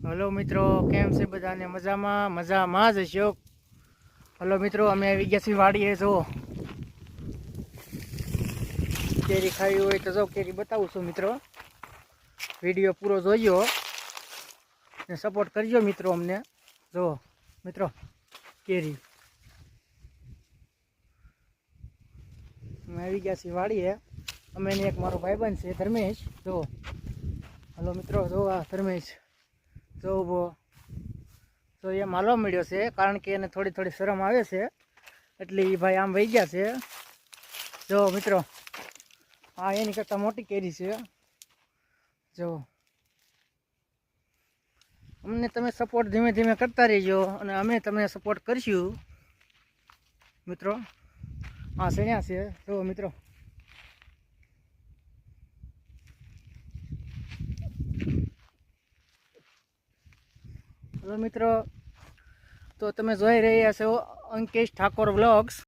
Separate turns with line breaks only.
Hello મિત્રો, કેમ છે બધાને? મજામાં જ હશો. હલો મિત્રો, અમે આવી ગયા છીએ વાડીએ. જો કેરી ખાવી હોય તો જો કેરી બતાવું છું મિત્રો. વિડીયો પૂરો જોઈજો ને સપોર્ટ કરજો મિત્રો અમને. જો મિત્રો કેરી અમે આવી ગયા છીએ વાડીએ. અમે ને એક મારો ભાઈબંધ છે ધર્મેશ. જો હલો મિત્રો, જો આ ધર્મેશ જો ઊભો. તો એ માલવા મળ્યો છે કારણ કે એને થોડી થોડી શરમ આવે છે એટલે એ ભાઈ આમ વહી ગયા છે. જો મિત્રો, આ એની કરતાં મોટી કેરી છે. જો અમને તમે સપોર્ટ ધીમે ધીમે કરતા રહેજો અને અમે તમને સપોર્ટ કરીશું મિત્રો. આ સણ્યા છે જો મિત્રો. હલો મિત્રો, તો તમે જોઈ રહ્યા છો અંકેશ ઠાકોર વ્લોગ્સ.